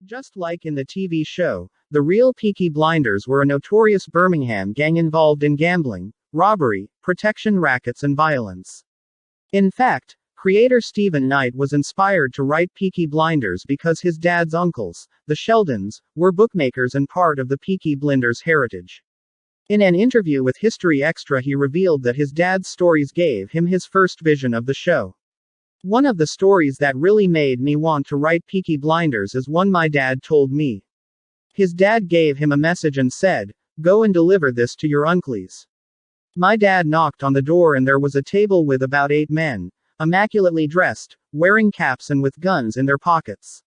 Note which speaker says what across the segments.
Speaker 1: Just like in the TV show, the real Peaky Blinders were a notorious Birmingham gang involved in gambling, robbery, protection rackets and violence. In fact, creator Stephen Knight was inspired to write Peaky Blinders because his dad's uncles, the Sheldons, were bookmakers and part of the Peaky Blinders heritage. In an interview with History Extra, he revealed that his dad's stories gave him his first vision of the show. One of the stories that really made me want to write Peaky Blinders is one my dad told me. His dad gave him a message and said, "Go and deliver this to your uncles." My dad knocked on the door and there was a table with about 8 men, immaculately dressed, wearing caps and with guns in their pockets.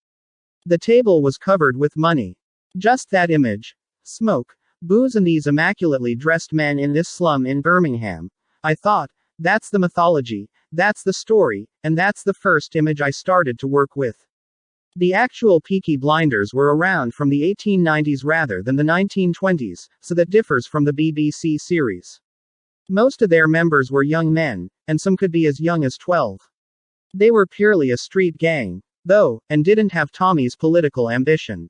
Speaker 1: The table was covered with money. Just that image. Smoke, booze and these immaculately dressed men in this slum in Birmingham. I thought, that's the mythology, that's the story, and that's the first image I started to work with. The actual Peaky Blinders were around from the 1890s rather than the 1920s, so that differs from the BBC series. Most of their members were young men, and some could be as young as 12. They were purely a street gang, though, and didn't have Tommy's political ambition.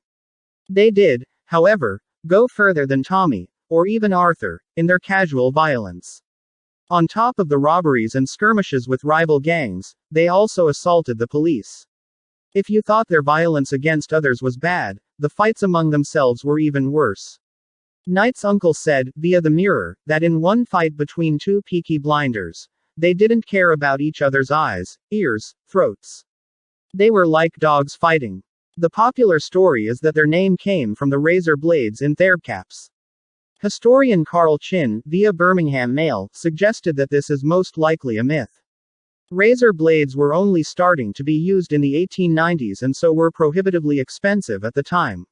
Speaker 1: They did, however, go further than Tommy, or even Arthur, in their casual violence. On top of the robberies and skirmishes with rival gangs, they also assaulted the police. If you thought their violence against others was bad, the fights among themselves were even worse. Knight's uncle said, via the Mirror, that in one fight between two Peaky Blinders, they didn't care about each other's eyes, ears, throats. They were like dogs fighting. The popular story is that their name came from the razor blades in their caps. Historian Carl Chin, via Birmingham Mail, suggested that this is most likely a myth. Razor blades were only starting to be used in the 1890s and so were prohibitively expensive at the time.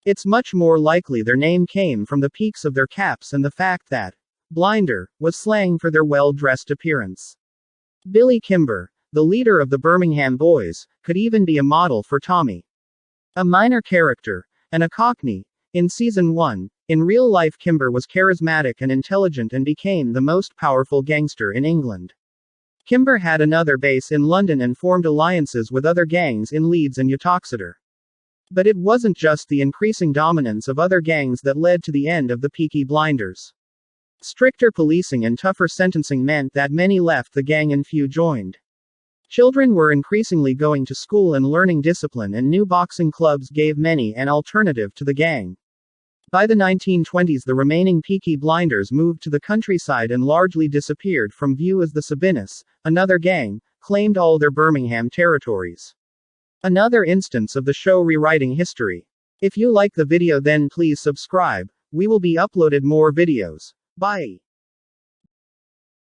Speaker 1: It's much more likely their name came from the peaks of their caps and the fact that blinder was slang for their well-dressed appearance. Billy Kimber, the leader of the Birmingham Boys, could even be a model for Tommy. A minor character, and a cockney. In season 1, in real life Kimber was charismatic and intelligent and became the most powerful gangster in England. Kimber had another base in London and formed alliances with other gangs in Leeds and Uttoxeter. But it wasn't just the increasing dominance of other gangs that led to the end of the Peaky Blinders. Stricter policing and tougher sentencing meant that many left the gang and few joined. Children were increasingly going to school and learning discipline, and new boxing clubs gave many an alternative to the gang. By the 1920s, the remaining Peaky Blinders moved to the countryside and largely disappeared from view as the Sabinus, another gang, claimed all their Birmingham territories. Another instance of the show rewriting history. If you like the video, then please subscribe. We will be uploaded more videos. Bye.